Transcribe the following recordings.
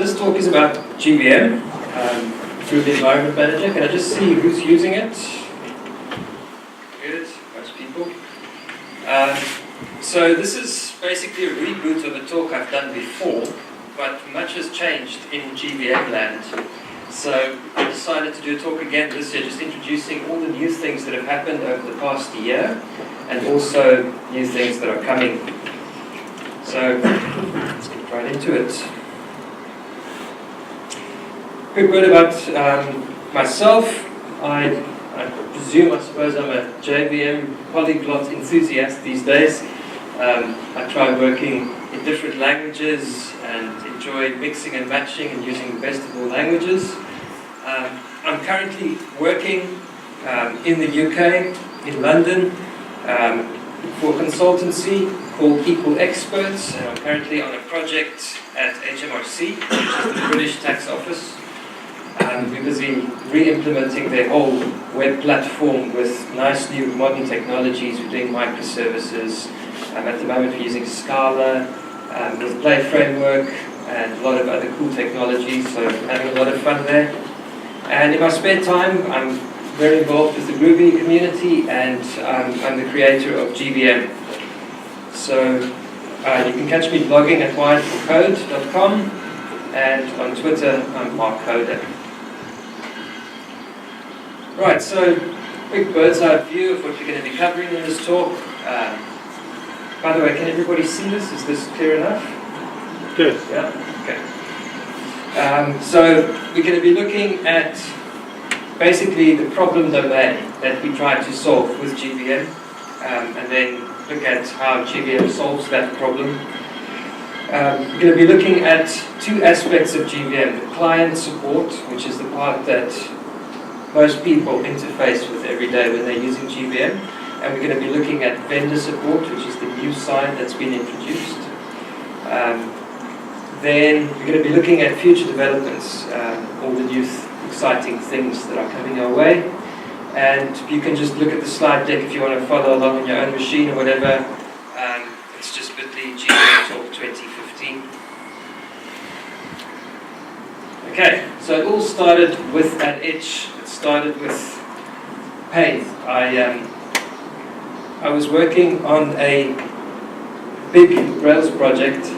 This talk is about GVM, through the environment manager. Can I just see who's using it? Good, most people. So this is basically a reboot of a talk I've done before, but much has changed in GVM land. So I decided to do a talk again this year, just introducing all the new things that have happened over the past year, and also new things that are coming. So let's get right into it. Quick word about myself. I suppose I'm a JVM polyglot enthusiast these days. I try working in different languages and enjoy mixing and matching and using the best of all languages. I'm currently working in the UK, in London, for a consultancy called Equal Experts, and I'm currently on a project at HMRC, which is the British Tax Office. We're busy re-implementing their whole web platform with nice new modern technologies. We're doing microservices. At the moment we're using Scala with Play Framework and a lot of other cool technologies, so I'm having a lot of fun there. And in my spare time I'm very involved with the Groovy community, and I'm the creator of GVM. So you can catch me blogging at wiredforcode.com, and on Twitter I'm markcoder. Right, so quick bird's eye view of what we're going to be covering in this talk. By the way, can everybody see this? Is this clear enough? Good. Yeah? Okay. So we're going to be looking at basically the problem domain that we try to solve with GVM, and then look at how GVM solves that problem. We're going to be looking at two aspects of GVM: the client support, which is the part that most people interface with every day when they're using GVM, and we're going to be looking at vendor support, which is the new side that's been introduced. Then we're going to be looking at future developments, all the new exciting things that are coming our way, and you can just look at the slide deck if you want to follow along on your own machine or whatever. It's just bit.ly GVM Talk 2015. Okay, so it all started with an itch. It started with pain. I was working on a big Rails project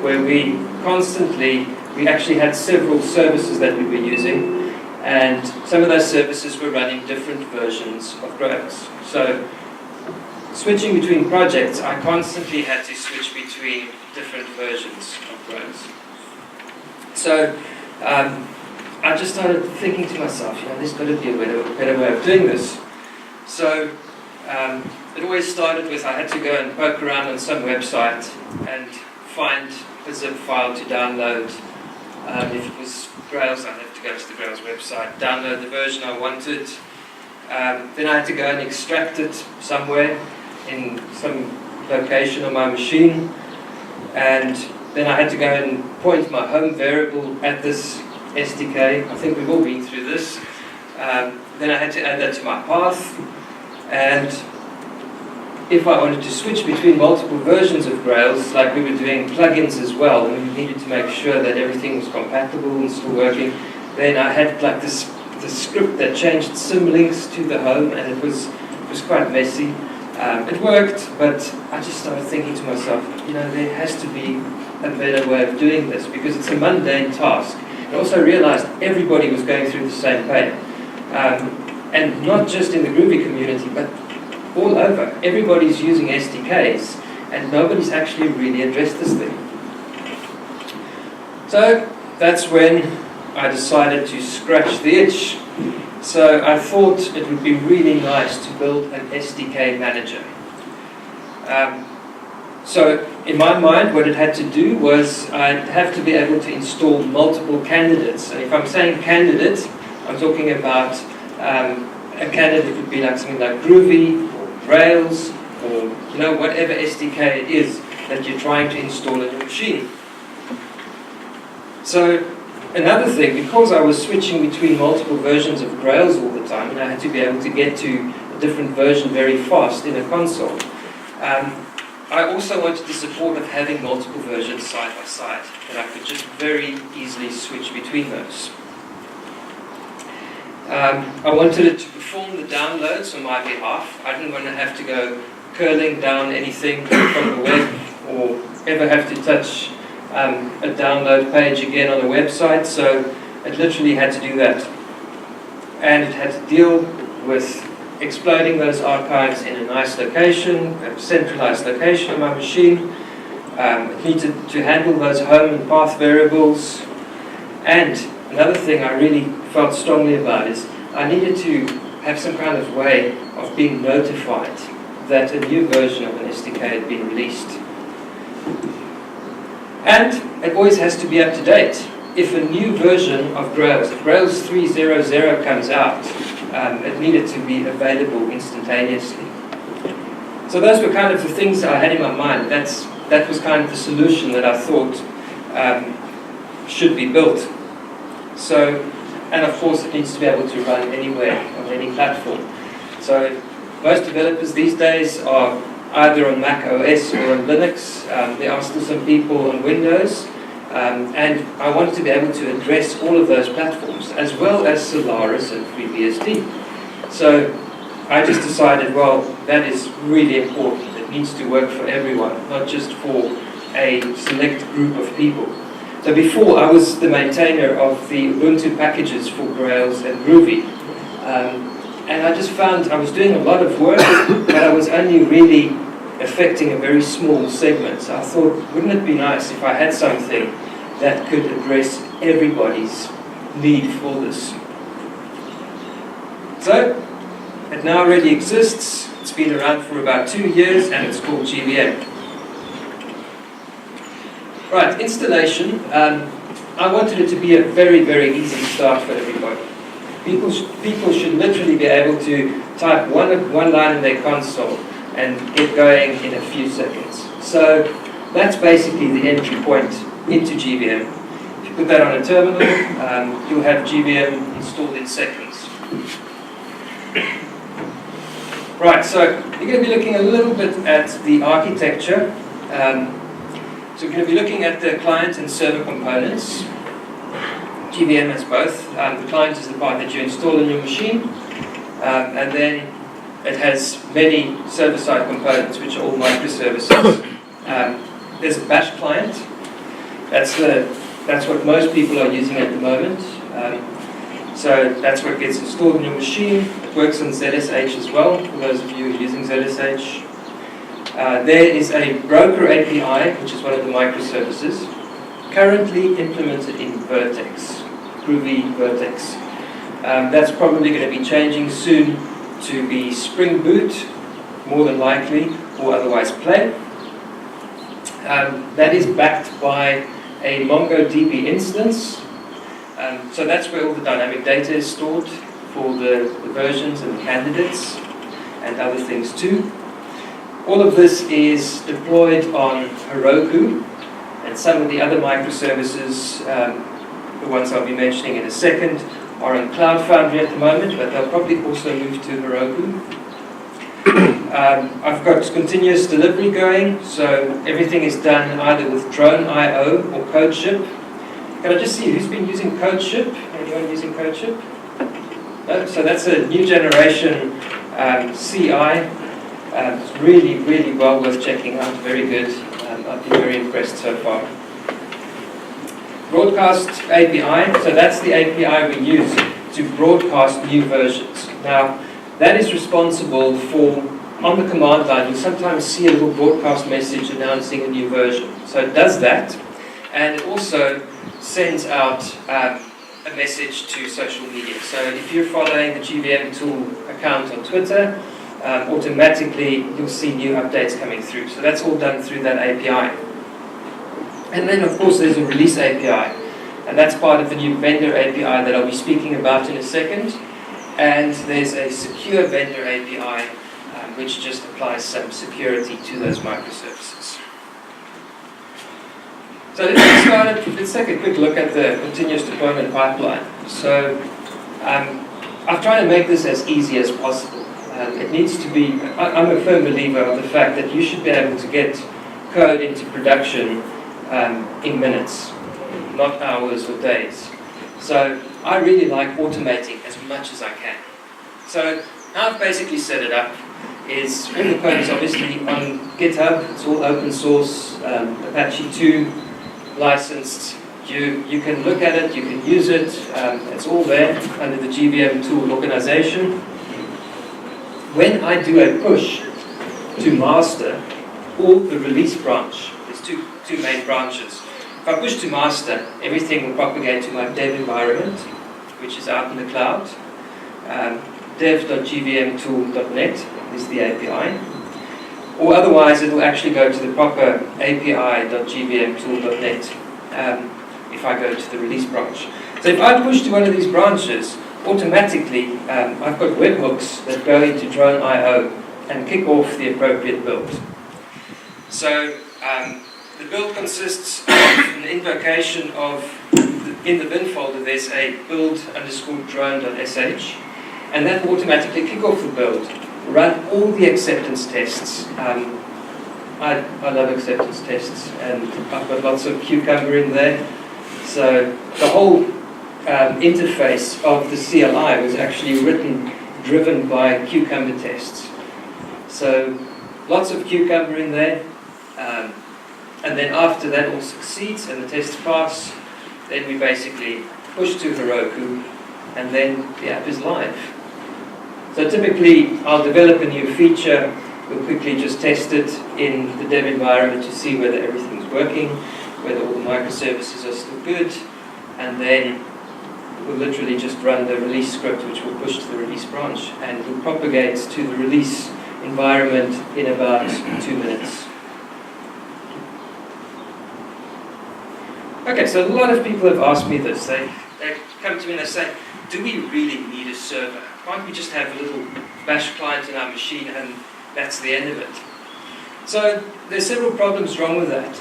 where we actually had several services that we were using, and some of those services were running different versions of Rails. So switching between projects, I constantly had to switch between different versions of Rails. So I just started thinking to myself, there's got to be a better way of doing this. So it always started with I had to go and poke around on some website and find a zip file to download. If it was Rails, I'd have to go to the Rails website, download the version I wanted. Then I had to go and extract it somewhere in some location on my machine. And then I had to go and point my home variable at this SDK. I think we've all been through this. Then I had to add that to my path. And if I wanted to switch between multiple versions of Rails, like we were doing plugins as well, and we needed to make sure that everything was compatible and still working, then I had like this script that changed symlinks to the home, and it was quite messy. It worked, but I just started thinking to myself, there has to be a better way of doing this, because it's a mundane task. I also realized everybody was going through the same pain. And not just in the Groovy community, but all over. Everybody's using SDKs, and nobody's actually really addressed this thing. So that's when I decided to scratch the itch. So I thought it would be really nice to build an SDK manager. So in my mind, what it had to do was I'd have to be able to install multiple candidates. And if I'm saying candidate, I'm talking about a candidate would be like something like Groovy or Rails or whatever SDK it is that you're trying to install in your machine. So another thing, because I was switching between multiple versions of Rails all the time, and I had to be able to get to a different version very fast in a console, I also wanted the support of having multiple versions side by side, and I could just very easily switch between those. I wanted it to perform the downloads on my behalf. I didn't want to have to go curling down anything from the web or ever have to touch a download page again on a website, so it literally had to do that. And it had to deal with exploding those archives in a nice location, a centralized location on my machine. It needed to handle those home and path variables. And another thing I really felt strongly about is I needed to have some kind of way of being notified that a new version of an SDK had been released. And it always has to be up to date. If a new version of Grails, if Grails 3.0.0 comes out, it needed to be available instantaneously. So those were kind of the things that I had in my mind. That was kind of the solution that I thought should be built. So, and of course it needs to be able to run anywhere, on any platform. So most developers these days are either on Mac OS or on Linux. There are still some people on Windows. And I wanted to be able to address all of those platforms, as well as Solaris and FreeBSD. So I just decided, well, that is really important. It needs to work for everyone, not just for a select group of people. So before, I was the maintainer of the Ubuntu packages for Grails and Groovy. And I just found I was doing a lot of work, but I was only really affecting a very small segment. So I thought, wouldn't it be nice if I had something that could address everybody's need for this? So, it now already exists. It's been around for about 2 years, and it's called GVM. Right, installation. I wanted it to be a very, very easy start for everybody. People should literally be able to type one line in their console and get going in a few seconds. So that's basically the entry point into GVM. If you put that on a terminal, you'll have GVM installed in seconds. Right, so you're going to be looking a little bit at the architecture. So we're going to be looking at the client and server components. GVM has both. The client is the part that you install in your machine, and then it has many server-side components, which are all microservices. There's a bash client. That's what most people are using at the moment. So that's what gets installed in your machine. It works on ZSH as well, for those of you using ZSH. There is a broker API, which is one of the microservices, currently implemented in Vertex, Groovy Vertex. That's probably going to be changing soon to be Spring Boot, more than likely, or otherwise Play. That is backed by a MongoDB instance. So that's where all the dynamic data is stored for the versions and the candidates and other things too. All of this is deployed on Heroku, and some of the other microservices, the ones I'll be mentioning in a second, are on Cloud Foundry at the moment, but they'll probably also move to Heroku. I've got continuous delivery going, so everything is done either with Drone.io or CodeShip. Can I just see who's been using CodeShip? Anyone using CodeShip? No? So that's a new generation CI. It's really, really well worth checking out. Very good. I've been very impressed so far. Broadcast API. So that's the API we use to broadcast new versions. Now, that is responsible for, on the command line, you'll sometimes see a little broadcast message announcing a new version. So it does that, and it also sends out a message to social media. So if you're following the GVM tool account on Twitter, automatically you'll see new updates coming through. So that's all done through that API. And then of course there's a release API, and that's part of the new vendor API that I'll be speaking about in a second. And there's a secure vendor API which just applies some security to those microservices. So let's get started. Let's take a quick look at the continuous deployment pipeline. So I've tried to make this as easy as possible. It needs to be, I'm a firm believer of the fact that you should be able to get code into production in minutes, not hours or days. So I really like automating as much as I can. So how I've basically set it up is all the code is obviously on GitHub. It's all open source, Apache 2 licensed. You can look at it, you can use it. It's all there under the GVM tool organization. When I do a push to master or the release branch, there's two main branches. If I push to master, everything will propagate to my dev environment, which is out in the cloud. dev.gvmtool.net is the API. Or otherwise, it will actually go to the proper api.gvmtool.net if I go to the release branch. So if I push to one of these branches, automatically I've got webhooks that go into Drone.io and kick off the appropriate build. So the build consists of an invocation of, in the bin folder there's a build_drone.sh, and that will automatically kick off the build, run all the acceptance tests. I love acceptance tests, and I've got lots of Cucumber in there. So the whole interface of the CLI was actually driven by Cucumber tests. So lots of Cucumber in there. And then after that all succeeds and the tests pass, then we basically push to Heroku, and then the app is live. So typically I'll develop a new feature, we'll quickly just test it in the dev environment to see whether everything's working, whether all the microservices are still good, and then we'll literally just run the release script, which will push to the release branch, and it will propagate to the release environment in about 2 minutes. Okay, so a lot of people have asked me this. They come to me and they say, do we really need a server? Can't we just have a little bash client in our machine and that's the end of it? So there's several problems wrong with that.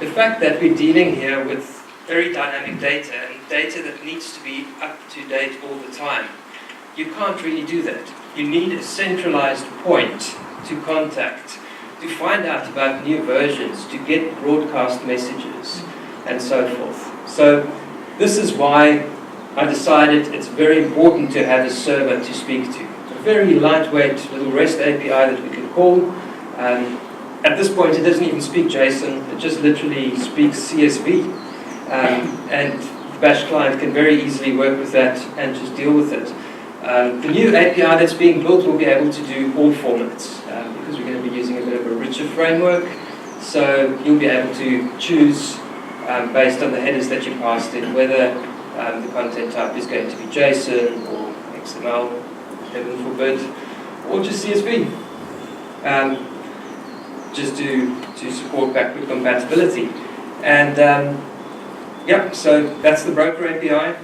The fact that we're dealing here with very dynamic data and data that needs to be up to date all the time, you can't really do that. You need a centralized point to contact, to find out about new versions, to get broadcast messages, and so forth. So this is why I decided it's very important to have a server to speak to. A very lightweight little REST API that we can call. At this point it doesn't even speak JSON, it just literally speaks CSV. And the Bash client can very easily work with that and just deal with it. The new API that's being built will be able to do all formats because we're going to be using a bit of a richer framework. So you'll be able to choose based on the headers that you passed in, whether the content type is going to be JSON or XML, heaven forbid, or just CSV, just to support backward compatibility. And yeah, so that's the broker API.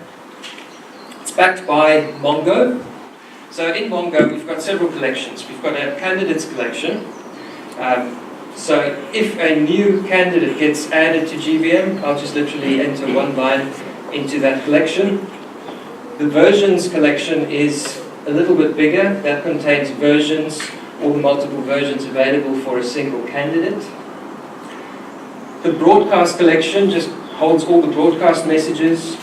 It's backed by Mongo. So in Mongo, we've got several collections. We've got a candidates collection. So if a new candidate gets added to GVM, I'll just literally enter one line into that collection. The versions collection is a little bit bigger. That contains versions, all the multiple versions available for a single candidate. The broadcast collection just holds all the broadcast messages.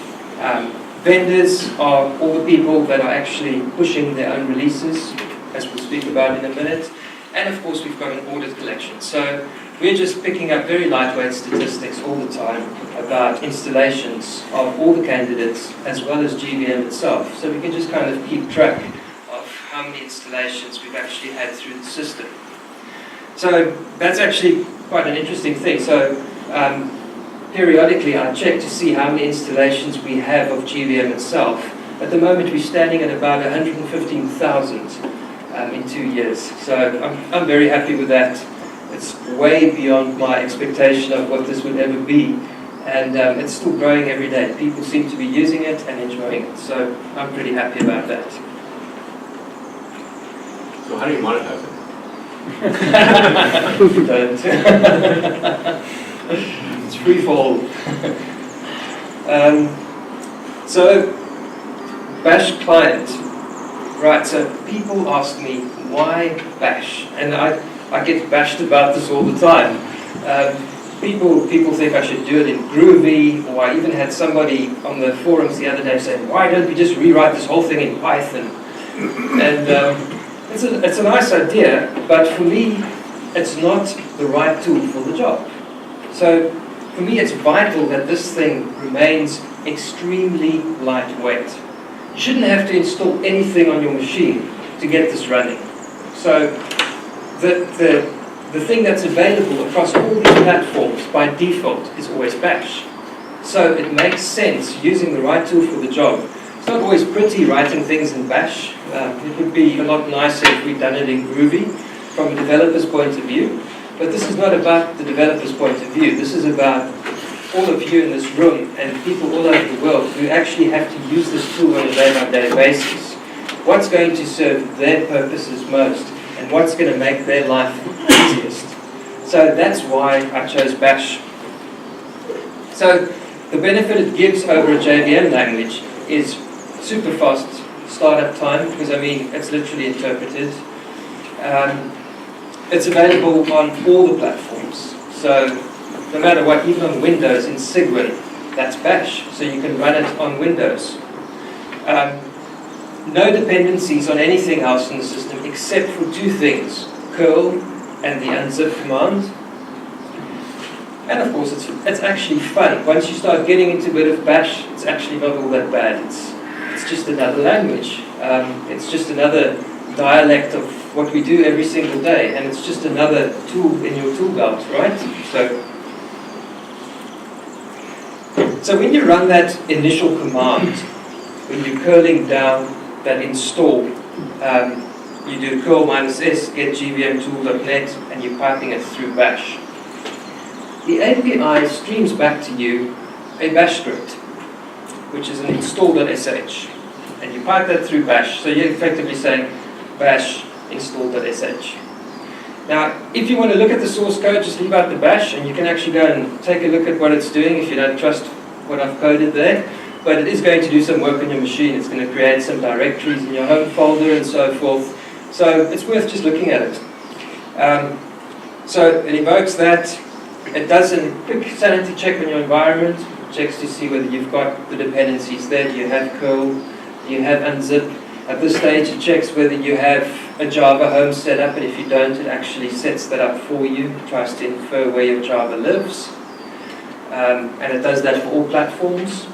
Vendors are all the people that are actually pushing their own releases, as we'll speak about in a minute. And of course we've got an audit collection. So we're just picking up very lightweight statistics all the time about installations of all the candidates as well as GVM itself. So we can just kind of keep track of how many installations we've actually had through the system. So that's actually quite an interesting thing. So periodically I check to see how many installations we have of GVM itself. At the moment we're standing at about 115,000 in 2 years. So I'm very happy with that. It's way beyond my expectation of what this would ever be. And it's still growing every day. People seem to be using it and enjoying it. So I'm pretty happy about that. So how do you monetize it? Don't. It's free fall. So Bash client. Right, so people ask me, why bash? And I get bashed about this all the time. People think I should do it in Groovy, or I even had somebody on the forums the other day saying, why don't we just rewrite this whole thing in Python? And it's a nice idea, but for me, it's not the right tool for the job. So for me, it's vital that this thing remains extremely lightweight. You shouldn't have to install anything on your machine to get this running. So the thing that's available across all these platforms by default is always bash. So it makes sense using the right tool for the job. It's not always pretty writing things in bash. It would be a lot nicer if we'd done it in Groovy from a developer's point of view. But this is not about the developer's point of view. This is about all of you in this room and people all over the world who actually have to use this tool on a day-by-day basis. What's going to serve their purposes most and what's going to make their life easiest. So that's why I chose bash. So the benefit it gives over a JVM language is super fast startup time, because I mean it's literally interpreted. It's available on all the platforms. So no matter what, even on Windows in Cygwin, that's bash. So you can run it on Windows. No dependencies on anything else in the system except for two things, curl and the unzip command. And of course it's actually fun. Once you start getting into a bit of bash, it's actually not all that bad. It's just another language. It's just another dialect of what we do every single day, and it's just another tool in your tool belt, right? So when you run that initial command, when you're curling down that install, you do curl -s get gvmtool.net and you're piping it through bash. The API streams back to you a bash script, which is an install.sh, and you pipe that through bash. So you're effectively saying bash install.sh. Now, if you want to look at the source code, just leave out the bash, and you can actually go and take a look at what it's doing if you don't trust what I've coded there. But it is going to do some work on your machine. It's going to create some directories in your home folder and so forth. So it's worth just looking at it. So it invokes that. It does a quick sanity check on your environment. It checks to see whether you've got the dependencies there. Do you have curl? Do you have unzip? At this stage, it checks whether you have a Java home set up, and if you don't, it actually sets that up for you. It tries to infer where your Java lives. And it does that for all platforms.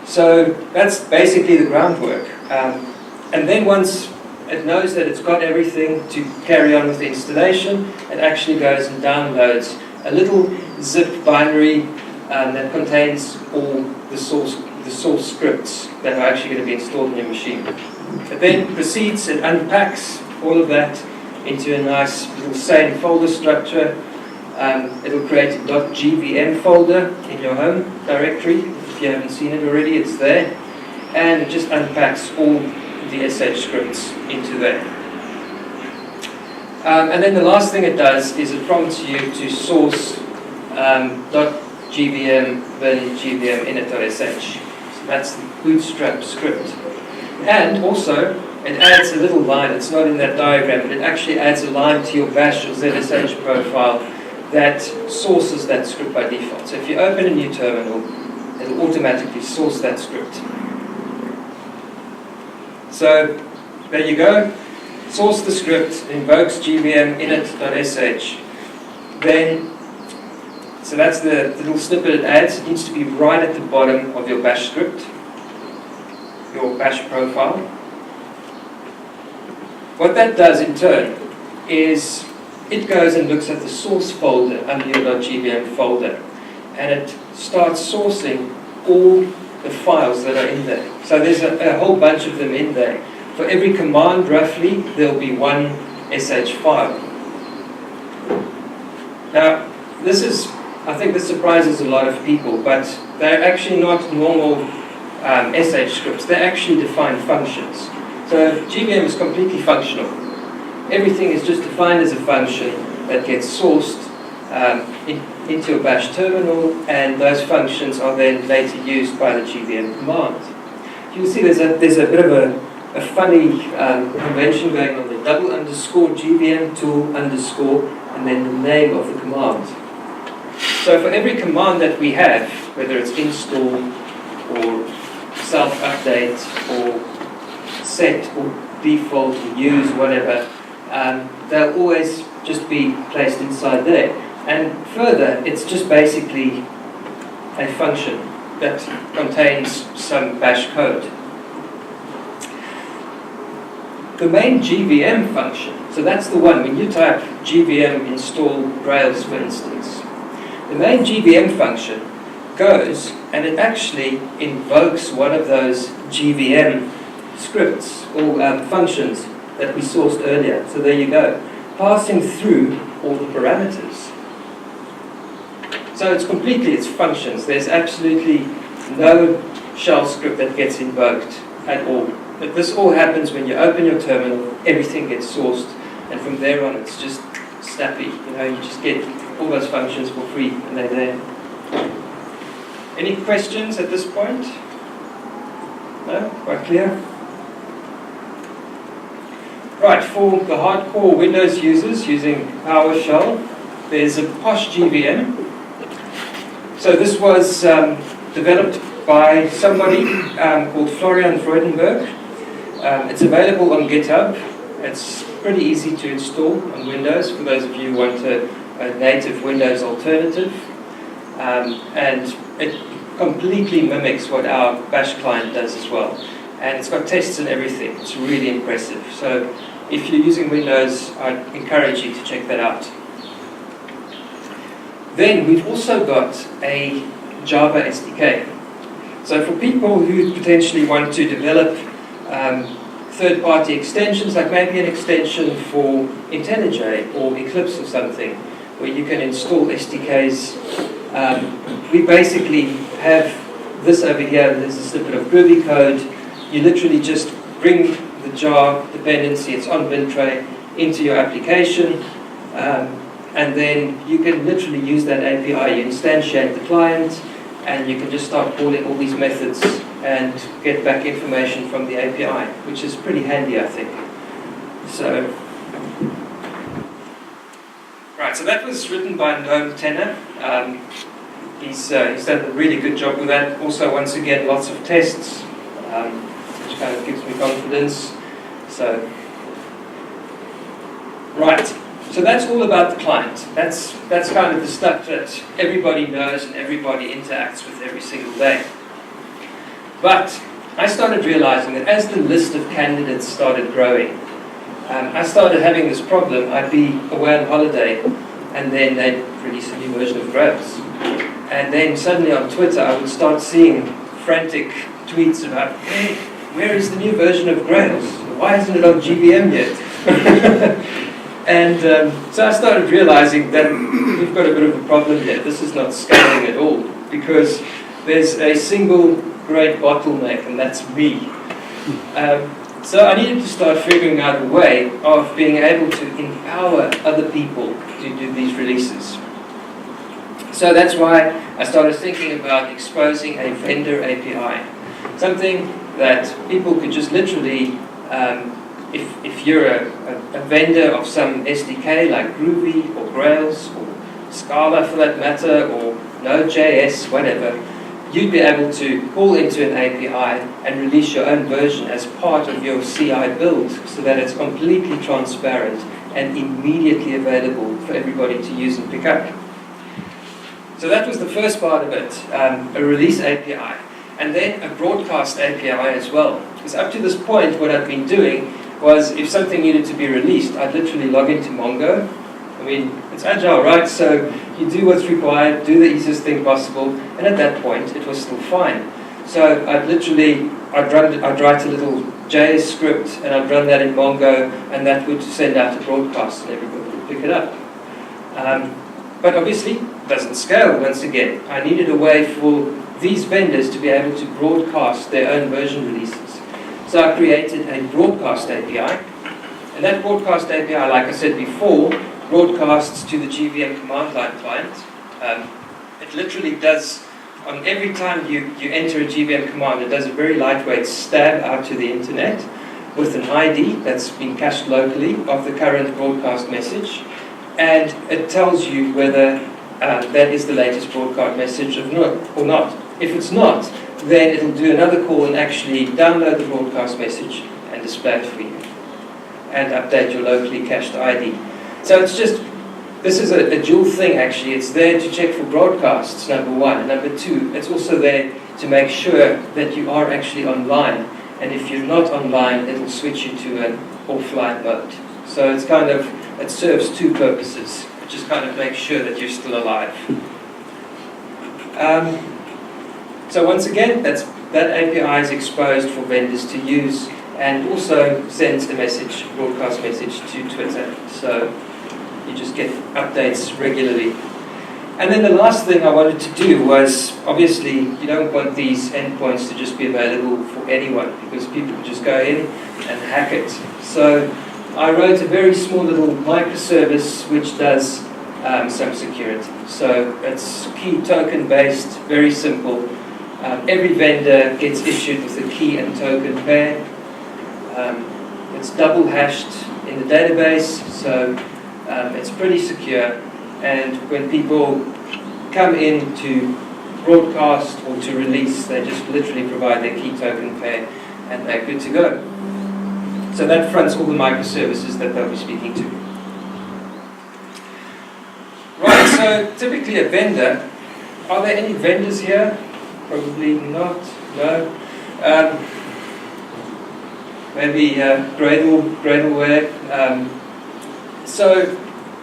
So that's basically the groundwork. And then once it knows that it's got everything to carry on with the installation, it actually goes and downloads a little zip binary that contains all the source scripts that are actually going to be installed in your machine. It then proceeds and unpacks all of that into a nice little sane folder structure. It'll create a .gvm folder in your home directory. If you haven't seen it already, it's there. And it just unpacks all the sh scripts into there. And then the last thing it does is it prompts you to source .gvm bin gvm init.sh. So that's the bootstrap script. And also, it adds a little line. It's not in that diagram, but it actually adds a line to your bash or ZSH profile that sources that script by default. So if you open a new terminal, it'll automatically source that script. So there you go. Source the script, invokes gvm init.sh. Then, so that's the little snippet it adds. It needs to be right at the bottom of your bash script, your bash profile. What that does in turn is it goes and looks at the source folder under your .gvm folder, and it starts sourcing all the files that are in there. So there's a whole bunch of them in there. For every command, roughly, there'll be one sh file. Now, I think this surprises a lot of people, but they're actually not normal sh scripts. They're actually defined functions. So GVM is completely functional. Everything is just defined as a function that gets sourced into your bash terminal, and those functions are then later used by the GVM command. You'll see there's a bit of a a funny convention going on there. Double underscore GVM tool underscore and then the name of the command. So for every command that we have, whether it's install or self-update or set or default or use, whatever, they'll always just be placed inside there. And further, it's just basically a function that contains some bash code. The main GVM function, so that's the one, when you type GVM install Grails, for instance, the main GVM function goes and it actually invokes one of those GVM scripts or functions that we sourced earlier. So there you go, passing through all the parameters. So it's functions. There's absolutely no shell script that gets invoked at all. But this all happens when you open your terminal, everything gets sourced, and from there on it's just snappy. You just get all those functions for free, and they're there. Any questions at this point? No? Quite clear? Right, for the hardcore Windows users using PowerShell, there's a Posh GVM. So this was developed by somebody called Florian Freudenberg. It's available on GitHub. It's pretty easy to install on Windows for those of you who want a native Windows alternative. And it completely mimics what our Bash client does as well. And it's got tests and everything. It's really impressive. So if you're using Windows, I'd encourage you to check that out. Then we've also got a Java SDK. So for people who potentially want to develop third-party extensions, like maybe an extension for IntelliJ or Eclipse or something, where you can install SDKs, we basically have this over here. There's a snippet of Groovy code. You literally just bring the jar dependency, it's on bin tray, into your application. And then you can literally use that API. You instantiate the client, and you can just start calling all these methods and get back information from the API, which is pretty handy, I think. So, right, so that was written by Noam Tenner. He's done a really good job with that. Also, once again, lots of tests, which kind of gives me confidence. So, right. So that's all about the client. That's kind of the stuff that everybody knows and everybody interacts with every single day. But I started realizing that as the list of candidates started growing, I started having this problem. I'd be away on holiday, and then they'd release a new version of Grails. And then suddenly on Twitter, I would start seeing frantic tweets about, hey, where is the new version of Grails? Why isn't it on GVM yet? And so I started realizing that we've got a bit of a problem here. This is not scaling at all, because there's a single great bottleneck, and that's me. So I needed to start figuring out a way of being able to empower other people to do these releases. So that's why I started thinking about exposing a vendor API. Something that people could just literally, if you're a vendor of some SDK like Groovy or Grails or Scala for that matter, or Node.js, whatever, you'd be able to call into an API and release your own version as part of your CI build, so that it's completely transparent and immediately available for everybody to use and pick up. So that was the first part of it, a release API. And then a broadcast API as well. Because up to this point, what I've been doing was, if something needed to be released, I'd literally log into Mongo. I mean, it's agile, right? So you do what's required, do the easiest thing possible, and at that point, it was still fine. So I'd write a little JS script, and I'd run that in Mongo, and that would send out a broadcast, and everybody would pick it up. But obviously, it doesn't scale once again. I needed a way for these vendors to be able to broadcast their own version releases. So I created a broadcast API, and that broadcast API, like I said before, broadcasts to the GVM command line client. It literally does, on every time you enter a GVM command, it does a very lightweight stab out to the internet, with an ID that's been cached locally of the current broadcast message, and it tells you whether that is the latest broadcast message or not. If it's not, then it'll do another call and actually download the broadcast message and display it for you, and update your locally cached ID. So it's just, this is a dual thing actually. It's there to check for broadcasts, number one. Number two, it's also there to make sure that you are actually online. And if you're not online, it'll switch you to an offline mode. So it's kind of, it serves two purposes. It just kind of makes sure that you're still alive. So once again, that API is exposed for vendors to use, and also sends a message, broadcast message to Twitter. So you just get updates regularly. And then the last thing I wanted to do was, obviously, you don't want these endpoints to just be available for anyone, because people can just go in and hack it. So I wrote a very small little microservice which does some security. So it's key token based, very simple. Every vendor gets issued with a key and token pair. It's double hashed in the database, so it's pretty secure. And when people come in to broadcast or to release, they just literally provide their key token pair and they're good to go. So that fronts all the microservices that they'll be speaking to. Right, so typically a vendor, are there any vendors here? Probably not, no. Maybe Gradleware. So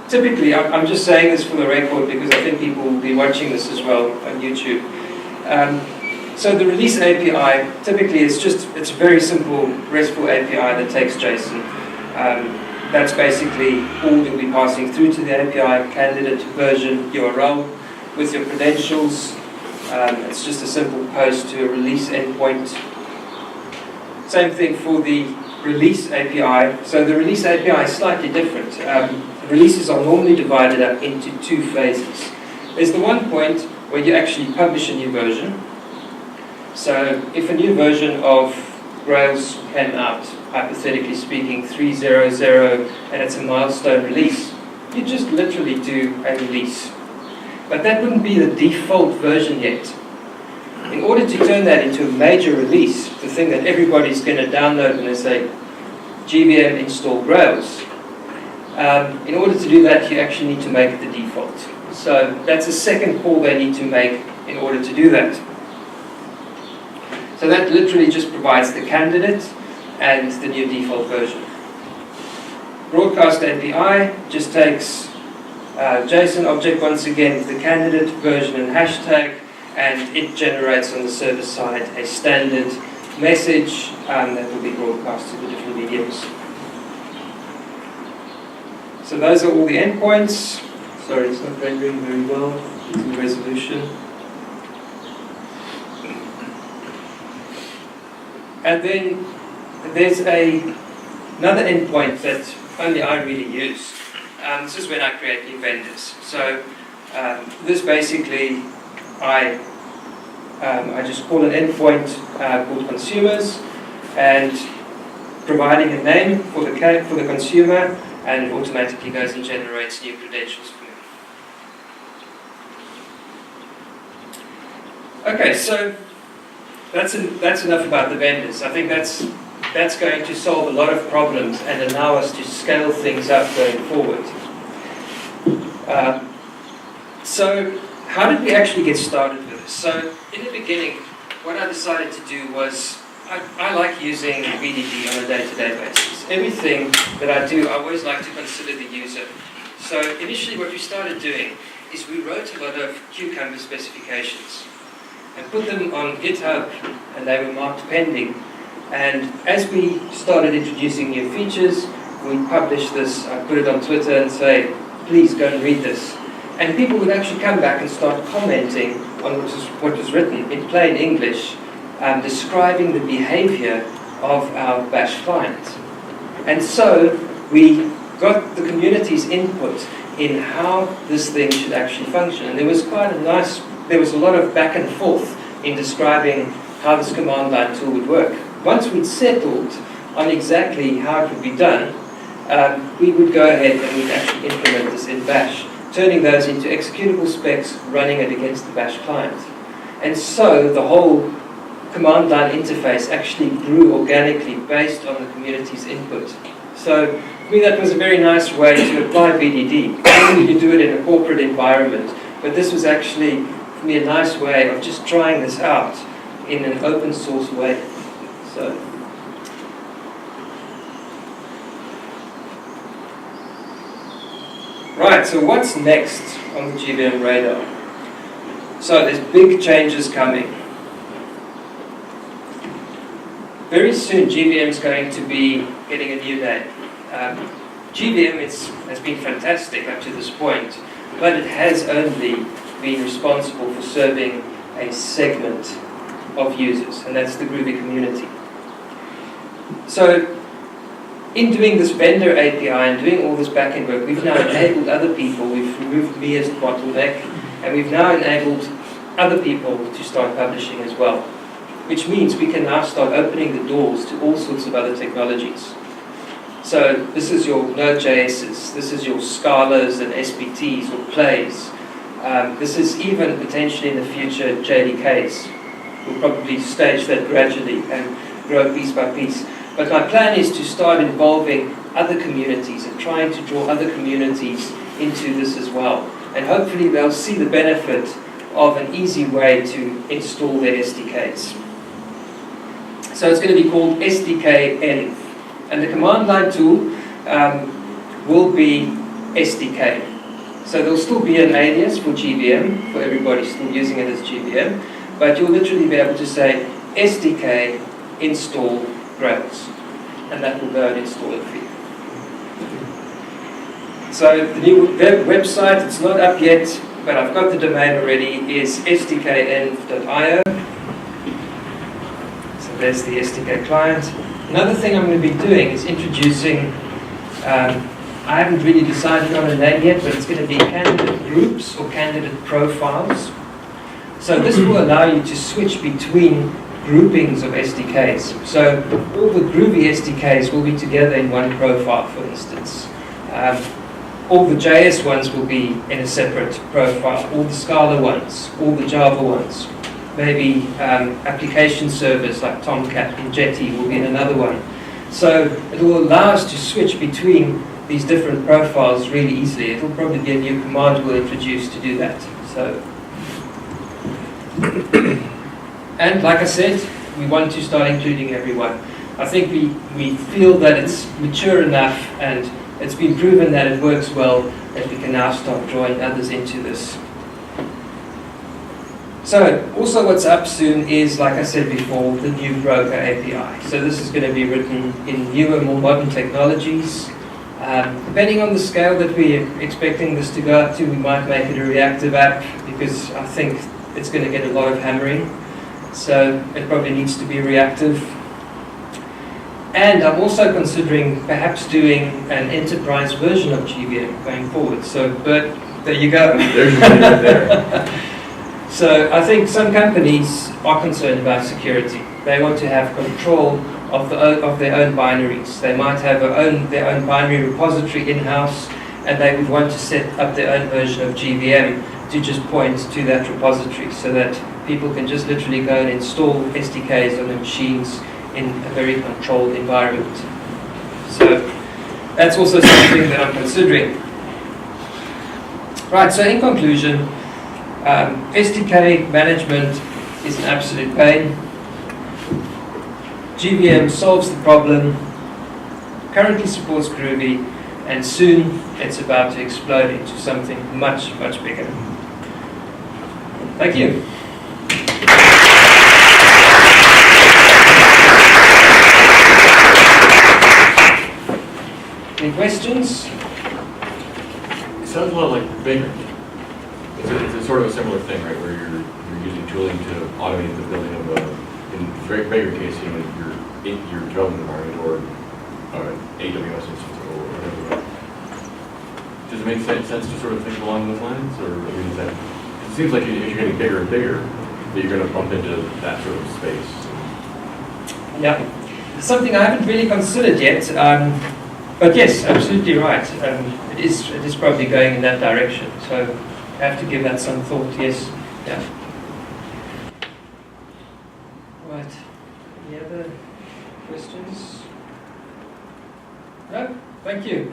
typically, I'm just saying this for the record because I think people will be watching this as well on YouTube. So the release API, typically it's a very simple RESTful API that takes JSON. That's basically all you'll be passing through to the API, candidate, version, URL, with your credentials. It's just a simple post to a release endpoint. Same thing for the release API. So the release API is slightly different. Releases are normally divided up into two phases. There's the one point where you actually publish a new version. So if a new version of Grails came out, hypothetically speaking, 3.0.0, and it's a milestone release, you just literally do a release. But that wouldn't be the default version yet. In order to turn that into a major release, the thing that everybody's going to download when they say GVM install Grails, in order to do that, you actually need to make it the default. So that's a second call they need to make in order to do that. So that literally just provides the candidate and the new default version. Broadcast API just takes JSON object once again with the candidate, version and hashtag, and it generates on the server side a standard message that will be broadcast to the different mediums. So those are all the endpoints. Sorry, it's not rendering very well. The resolution. And then there's another endpoint that only I really use. This is when I create new vendors. So this basically, I just call an endpoint called consumers, and providing a name for the consumer, and it automatically goes and generates new credentials for me. Okay, so that's enough about the vendors. I think that's going to solve a lot of problems and allow us to scale things up going forward. So how did we actually get started with this? So in the beginning, what I decided to do was, I like using VDD on a day-to-day basis. Everything that I do, I always like to consider the user. So initially what we started doing is we wrote a lot of Cucumber specifications and put them on GitHub, and they were marked pending. And as we started introducing new features, we published this, I put it on Twitter and say, please go and read this. And people would actually come back and start commenting on what was written in plain English, describing the behavior of our bash client. And so we got the community's input in how this thing should actually function. And there was a lot of back and forth in describing how this command line tool would work. Once we'd settled on exactly how it would be done, we would go ahead and we'd actually implement this in Bash, turning those into executable specs, running it against the Bash client. And so the whole command line interface actually grew organically based on the community's input. So for me that was a very nice way to apply BDD. Normally you do it in a corporate environment, but this was actually for me a nice way of just trying this out in an open source way. So right, so what's next on the GVM radar? So there's big changes coming. Very soon GVM is going to be getting a new name. GVM has been fantastic up to this point, but it has only been responsible for serving a segment of users, and that's the Groovy community. So in doing this vendor API and doing all this backend work, we've now enabled other people, we've removed me as the bottleneck, and we've now enabled other people to start publishing as well, which means we can now start opening the doors to all sorts of other technologies. So this is your Node.js's, this is your Scalas and SBTs or Plays. This is even potentially in the future JDKs. We'll probably stage that gradually and grow piece by piece. But my plan is to start involving other communities and trying to draw other communities into this as well. And hopefully they'll see the benefit of an easy way to install their SDKs. So it's going to be called SDK env. And the command line tool will be SDK. So there'll still be an alias for GVM, for everybody still using it as GVM, but you'll literally be able to say SDK install Grails, and that will go and install it for you. So the new website, it's not up yet, but I've got the domain already, is sdkenv.io. So there's the SDK client. Another thing I'm going to be doing is introducing, I haven't really decided on a name yet, but it's going to be candidate groups or candidate profiles. So this will allow you to switch between groupings of SDKs. So all the Groovy SDKs will be together in one profile, for instance. All the JS ones will be in a separate profile, all the Scala ones, all the Java ones. Maybe application servers like Tomcat and Jetty will be in another one. So it will allow us to switch between these different profiles really easily. It will probably be a new command we'll introduce to do that. So, and like I said, we want to start including everyone. I think we feel that it's mature enough and it's been proven that it works well, that we can now start drawing others into this. So, also what's up soon is, like I said before, the new broker API. So this is going to be written in newer, more modern technologies. Depending on the scale that we're expecting this to go up to, we might make it a reactive app, because I think it's going to get a lot of hammering. So it probably needs to be reactive. And I'm also considering perhaps doing an enterprise version of GVM going forward. So, Bert, there you go. There's your right there. So I think some companies are concerned about security. They want to have control of their own binaries. They might have their own binary repository in-house, and they would want to set up their own version of GVM to just point to that repository so that people can just literally go and install SDKs on their machines in a very controlled environment. So that's also something that I'm considering. Right, so in conclusion, SDK management is an absolute pain. GVM solves the problem, currently supports Groovy, and soon it's about to explode into something much, much bigger. Thank you. Any questions? It sounds a lot like Baker. It's a sort of a similar thing, right? Where you're using tooling to automate the building of in Baker case, your development environment or AWS instance or whatever. Does it make sense to sort of think along those lines, or I mean, is that? It seems like if you're getting bigger and bigger, that you're going to bump into that sort of space. Yeah. something I haven't really considered yet, but yes, absolutely right. It is probably going in that direction, so I have to give that some thought, yes. Yeah. Right. Any other questions? No? Thank you.